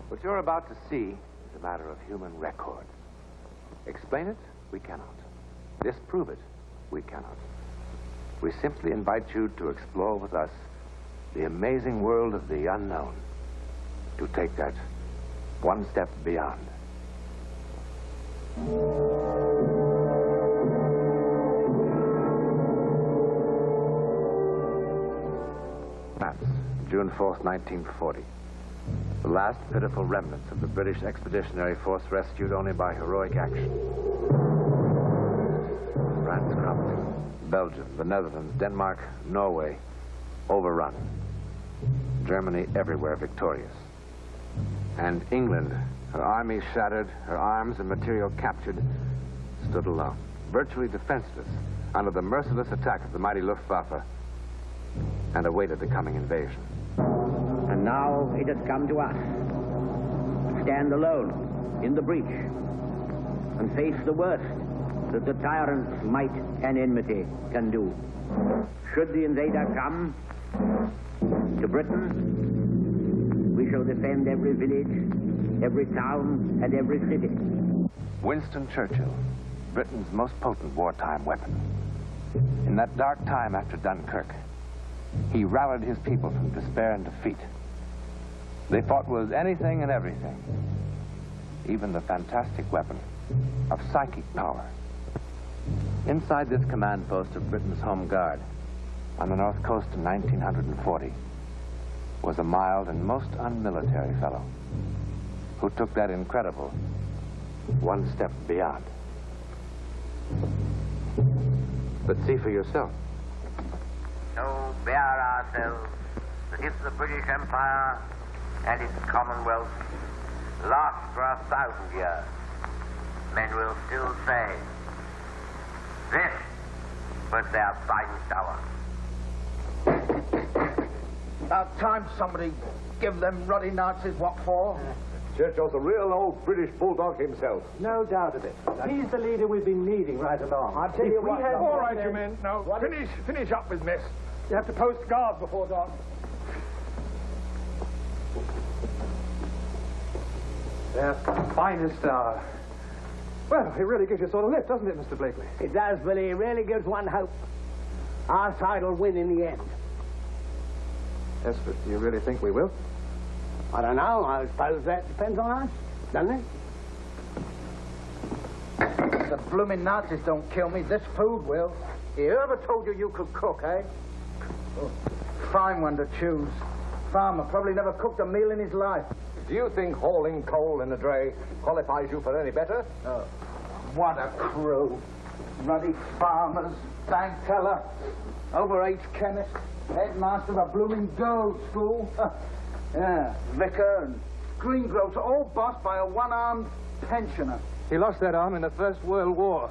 What you're about to see is a matter of human record. Explain it? We cannot. Disprove it? We cannot. We simply invite you to explore with us the amazing world of the unknown. To take that one step beyond. That's June 4th, 1940. The last pitiful remnants of the British Expeditionary Force rescued only by heroic action. France crumbled. Belgium, the Netherlands, Denmark, Norway, overrun. Germany everywhere victorious. And England, her army shattered, her arms and material captured, stood alone, virtually defenseless, under the merciless attack of the mighty Luftwaffe, and awaited the coming invasion. And now it has come to us. Stand alone in the breach and face the worst that the tyrant's might and enmity can do. Should the invader come to Britain, we shall defend every village, every town, and every city. Winston Churchill, Britain's most potent wartime weapon. In that dark time after Dunkirk, he rallied his people from despair and defeat. They fought with anything and everything, even the fantastic weapon of psychic power. Inside this command post of Britain's Home Guard, on the north coast in 1940, was a mild and most unmilitary fellow who took that incredible one step beyond. But see for yourself. So bear ourselves that if the British Empire and its Commonwealth last for 1,000 years, men will still say, this was their finest hour. About time somebody give them ruddy Nazis what for. Churchill's a real old British bulldog himself. No doubt of it. He's the leader we've been needing right along. I'll tell you what. All right, you men. Now, finish up with mess. You have to post guard before dawn. Their finest hour. Well, it really gives you a sort of lift, doesn't it, Mr. Blakely? It does, Billy. It really gives one hope. Our side will win in the end. Yes, but do you really think we will? I don't know. I suppose that depends on us, doesn't it? The blooming Nazis don't kill me. This food will. Whoever told you you could cook, eh? Oh, fine one to choose. Farmer probably never cooked a meal in his life. Do you think hauling coal in a dray qualifies you for any better? Oh, what a crew. Ruddy farmers, bank teller, overage chemist, headmaster of a blooming girls' school. Yeah, vicar and greengrocer, all bossed by a one-armed pensioner. He lost that arm in the First World War.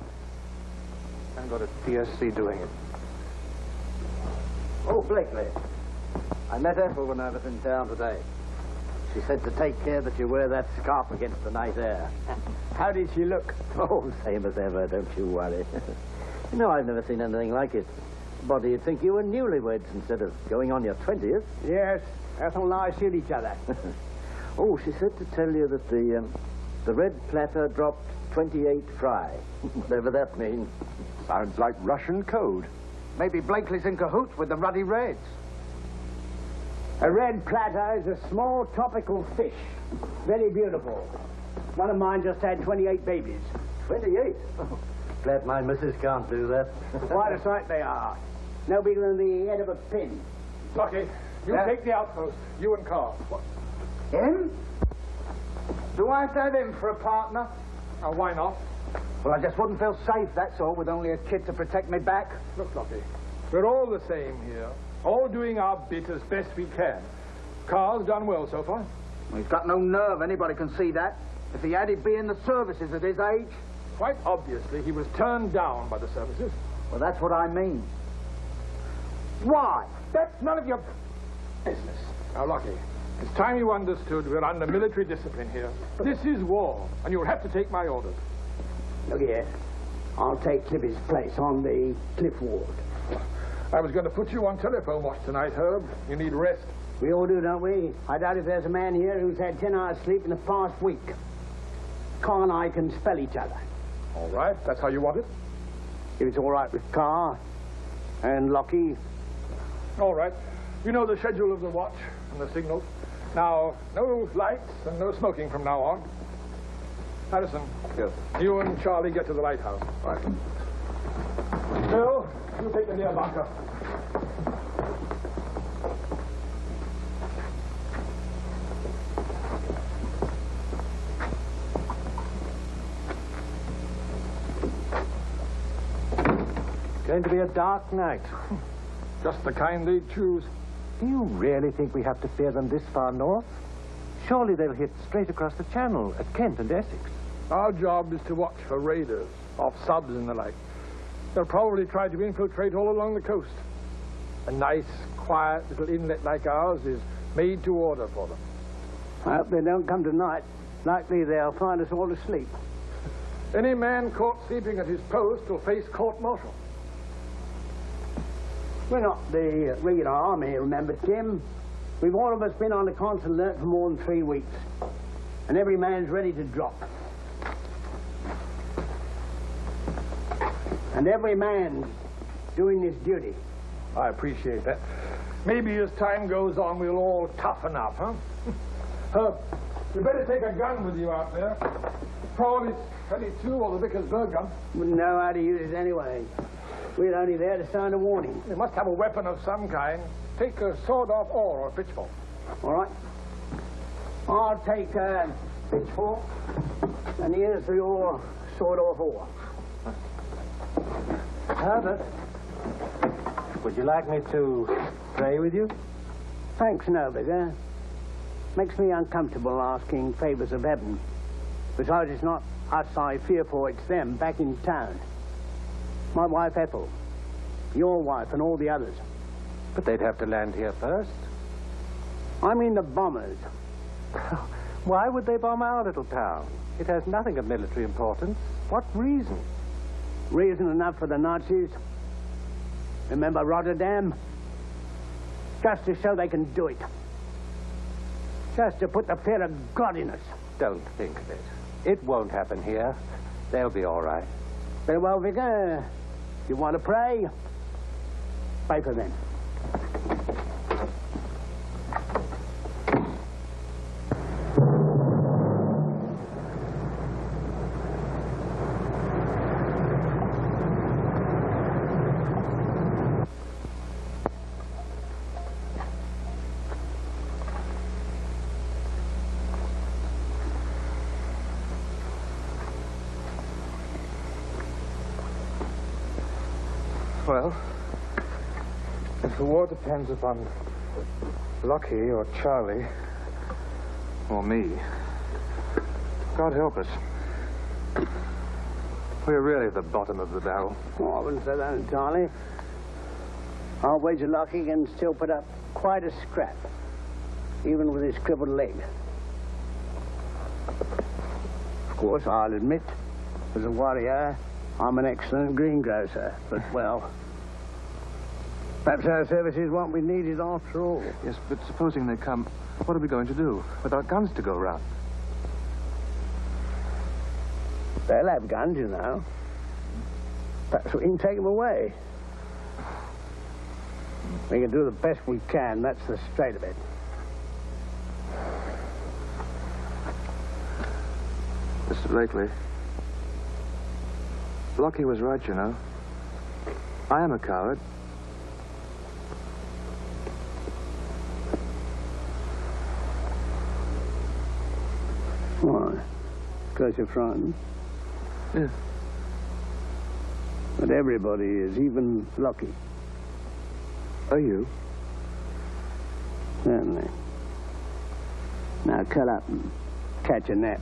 And got a PSC doing it. Oh, Blakely. I met Ethel when I was in town today. She said to take care that you wear that scarf against the night air. How did she look? Oh, same as ever, don't you worry. You know, I've never seen anything like it. Body, you'd think you were newlyweds instead of going on your 20th. Yes, Ethel and I suit each other. Oh, she said to tell you that the red platter dropped 28 fry. Whatever that means. Sounds like Russian code. Maybe Blakely's in cahoots with the Ruddy Reds. A red platter is a small tropical fish. Very beautiful. One of mine just had 28 babies. 28? Oh, glad my missus can't do that. Quite a sight they are. No bigger than the end of a pin. Lucky, you take the outpost. You and Carl. Him? Do I have to have him for a partner? Now, why not? Well, I just wouldn't feel safe, that's all, with only a kid to protect me back. Look, Lucky, we're all the same here. All doing our bit as best we can. Carl's done well so far. Well, he's got no nerve, anybody can see that. If he had, he'd be in the services at his age. Quite obviously, he was turned down by the services. Well, that's what I mean. Why? That's none of your business. Now, Lucky, it's time you understood we're under military discipline here. This is war, and you'll have to take my orders. Look here. I'll take Cliffy's place on the cliff ward. I was going to put you on telephone watch tonight, Herb. You need rest. We all do, don't we? I doubt if there's a man here who's had 10 hours sleep in the past week. Carr and I can spell each other. All right, that's how you want it? If it's all right with Carr and Lockie. All right. You know the schedule of the watch and the signals. Now, no lights and no smoking from now on. Allison. Yes. You and Charlie get to the lighthouse. Right. Bill, you take the near bunker. Going to be a dark night. Just the kind they choose. Do you really think we have to fear them this far north? Surely they'll hit straight across the channel at Kent and Essex. Our job is to watch for raiders, off subs and the like. They'll probably try to infiltrate all along the coast. A nice, quiet little inlet like ours is made to order for them. I hope they don't come tonight. Likely they'll find us all asleep. Any man caught sleeping at his post will face court-martial. We're not the regular army, remember, Tim. We've all of us been on the constant alert for more than 3 weeks. And every man's ready to drop. And every man's doing his duty. I appreciate that. Maybe as time goes on, we'll all toughen up, huh? Herb, you better take a gun with you out there. Probably 22 or the Vickers-Berg gun. Wouldn't know how to use it anyway. We're only there to sound a warning. You must have a weapon of some kind. Take a sawed-off oar or a pitchfork. All right. I'll take a pitchfork, and here's your sawed-off oar. Herbert, would you like me to pray with you? Thanks, no, bigger. Makes me uncomfortable asking favors of heaven. Besides, it's not us I fear for, it's them back in town. My wife, Ethel. Your wife and all the others. But they'd have to land here first. I mean the bombers. Why would they bomb our little town? It has nothing of military importance. What reason? Reason enough for the Nazis. Remember Rotterdam? Just to show they can do it. Just to put the fear of God in us. Don't think of it. It won't happen here. They'll be all right. Very well, Vicar. You want to pray? Pray for them. Well, if the war depends upon Lockie or Charlie, or me, God help us. We're really at the bottom of the barrel. Oh, I wouldn't say that entirely. I'll wager Lockie can still put up quite a scrap, even with his crippled leg. Of course, I'll admit, as a warrior, I'm an excellent greengrocer, but, well, perhaps our services won't be needed after all. Yes, but supposing they come, what are we going to do without guns to go around? They'll have guns, you know. Perhaps we can take them away. We can do the best we can, that's the straight of it. Mr. Blakely, Lockie was right, you know. I am a coward. Why? Because you're frightened? Yes. But everybody is, even Lockie. Are you? Certainly. Now, cut up and catch a nap.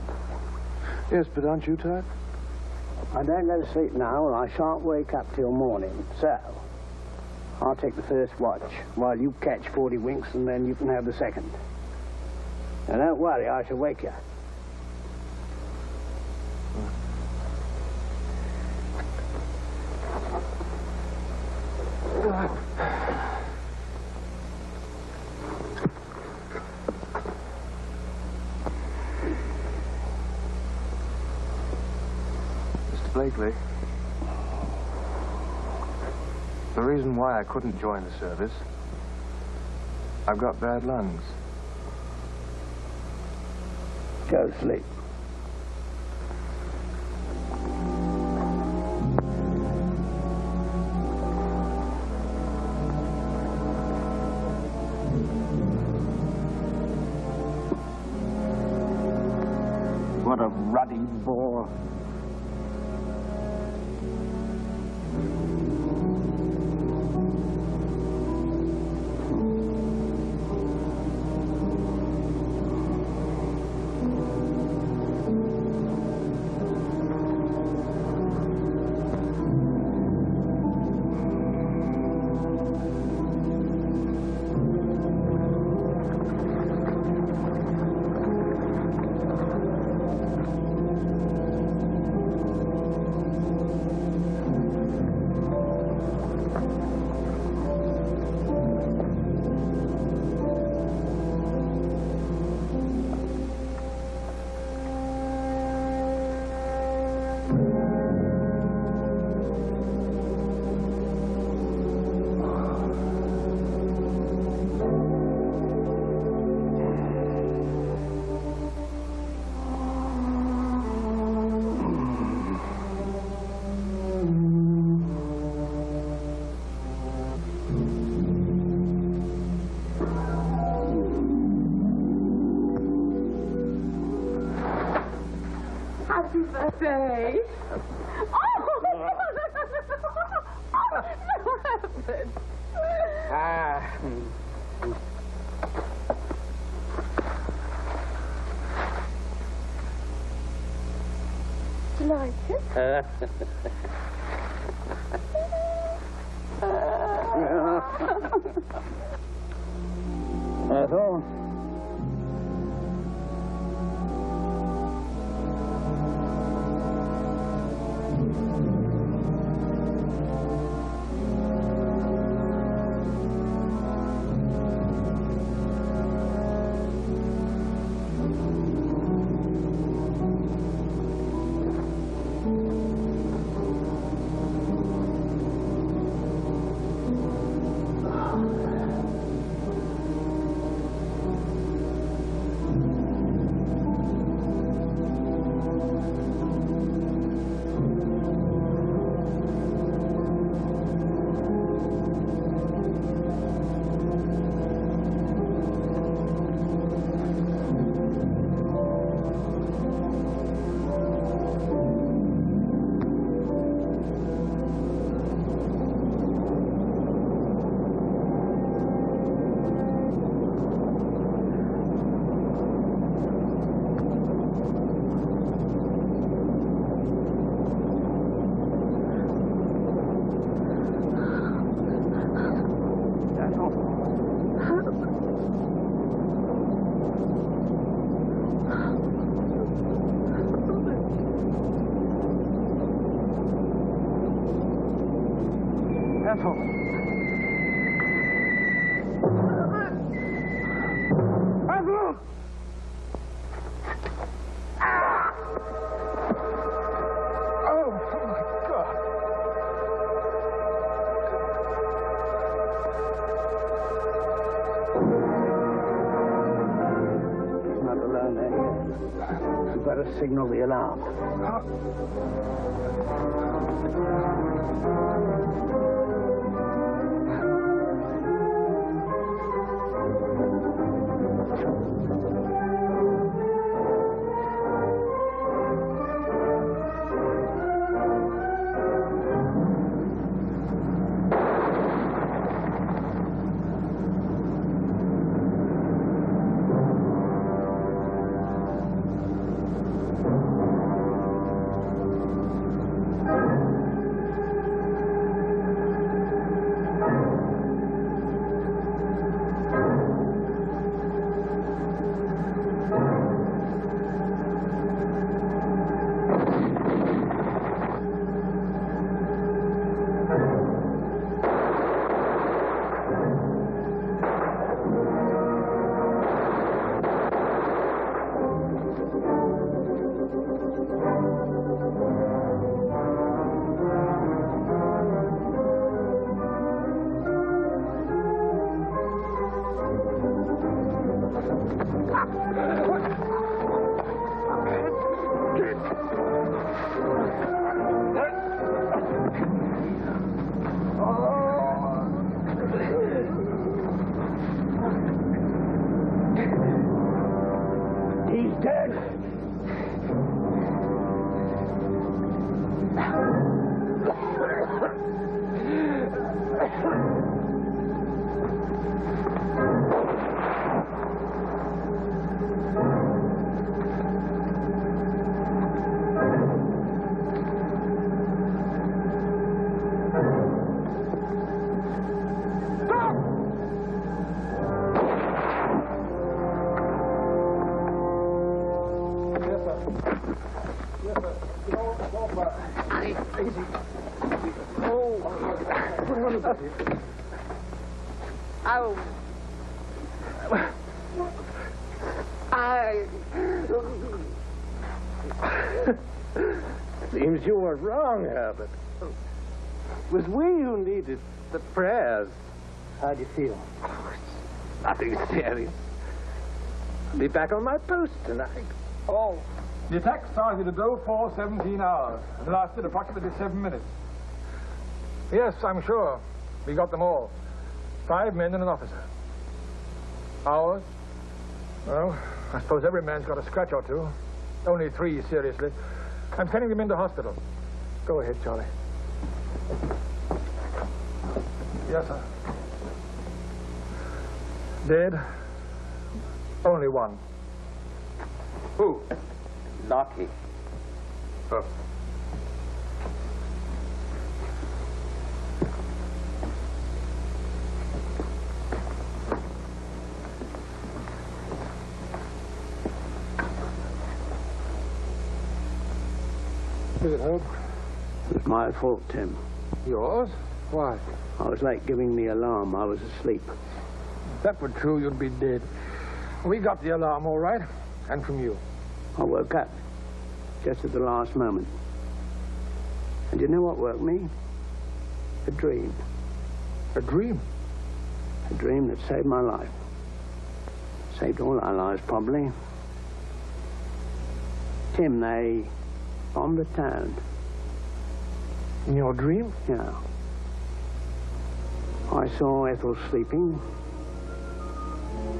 Yes, but aren't you tired? I don't go to sleep now, or I shan't wake up till morning. So, I'll take the first watch, while you catch 40 winks, and then you can have the second. Now, don't worry, I shall wake you. lately. The reason why I couldn't join the service, I've got bad lungs. Go to sleep. What a ruddy bore. Happy birthday. Oh, no, Herbert. Do you like it? That's all. Signal the alarm. He's dead. Oh. Seems you were wrong, Herbert. It was we who needed the prayers. How do you feel? Nothing serious. I'll be back on my post tonight. Oh, the attack started at 04:17 hours and lasted approximately 7 minutes. Yes, I'm sure. We got them all. 5 men and an officer. Ours? Well, I suppose every man's got a scratch or two. Only 3 seriously. I'm sending them into hospital. Go ahead, Charlie. Yes, sir. Dead? Only one. Who? Lucky. Oh. Is it, Herb? It was my fault, Tim. Yours? Why? I was late giving the alarm. I was asleep. If that were true, you'd be dead. We got the alarm all right, and from you. I woke up just at the last moment. And you know what woke me? A dream. A dream? A dream that saved my life. Saved all our lives, probably. Tim, they bombed the town. In your dream? Yeah. I saw Ethel sleeping,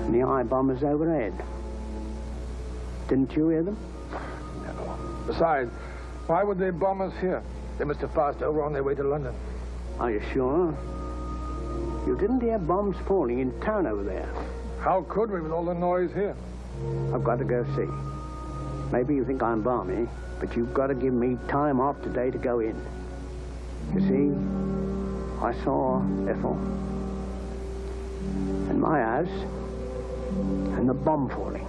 and the eye bombers overhead. Didn't you hear them? No. Besides, why would they bomb us here? They must have passed over on their way to London. Are you sure? You didn't hear bombs falling in town over there. How could we with all the noise here? I've got to go see. Maybe you think I'm balmy, but you've got to give me time off today to go in. You see, I saw Ethel and my house and the bomb falling.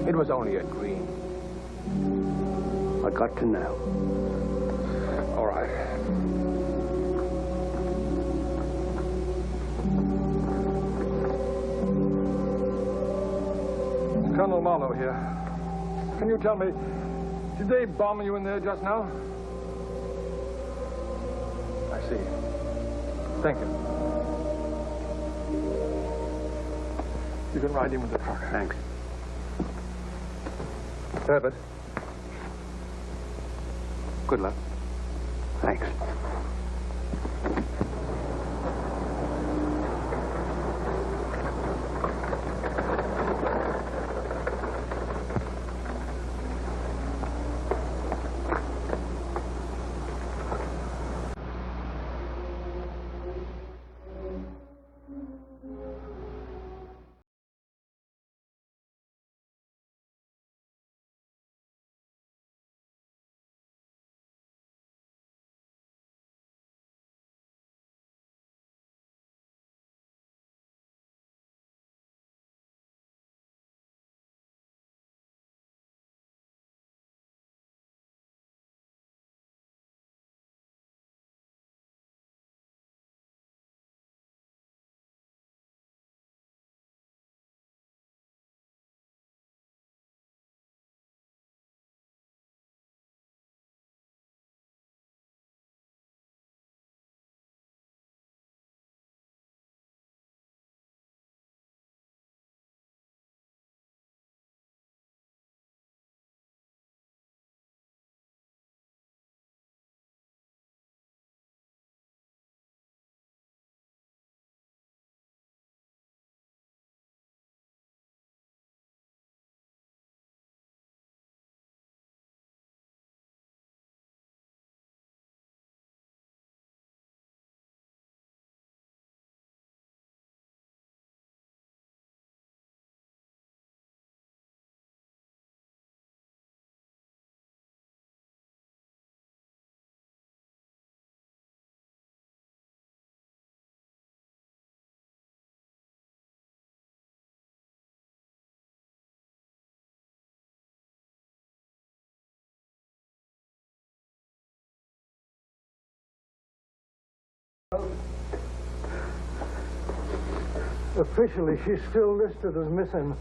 It was only a dream. I got to know. All right. Colonel Marlowe here. Can you tell me, did they bomb you in there just now? I see. Thank you. You can ride in with the truck. Thanks. Herbert. Good luck. Thanks. Officially, she's still listed as missing.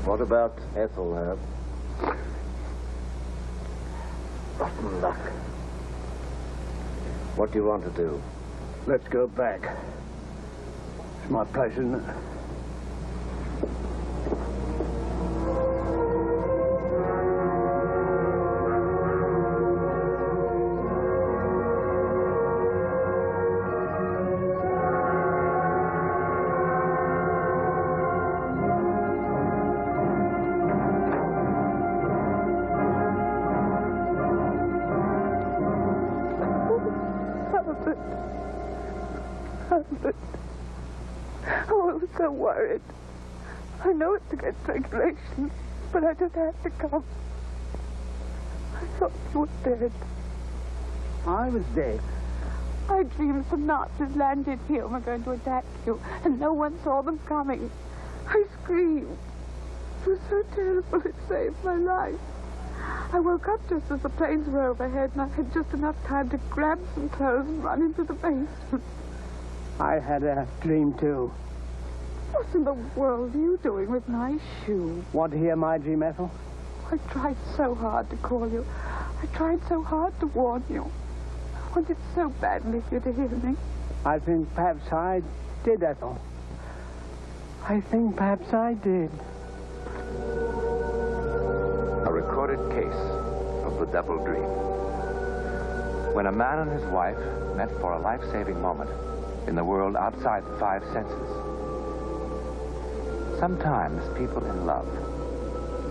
What about Ethel, rotten luck. What do you want to do? Let's go back. It's my place, isn't it? Oh, I was so worried. I know it's against regulations, but I just had to come. I thought you were dead. I was dead. I dreamed some Nazis landed here and were going to attack you, and no one saw them coming. I screamed. It was so terrible, it saved my life. I woke up just as the planes were overhead, and I had just enough time to grab some clothes and run into the basement. I had a dream, too. What in the world are you doing with my shoe? Want to hear my dream, Ethel? I tried so hard to call you. I tried so hard to warn you. I wanted so badly for you to hear me. I think perhaps I did, Ethel. I think perhaps I did. A recorded case of the double dream. When a man and his wife met for a life-saving moment in the world outside the five senses. Sometimes people in love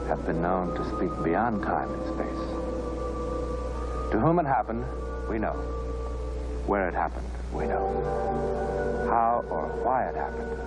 have been known to speak beyond time and space. To whom it happened, we know. Where it happened, we know. How or why it happened,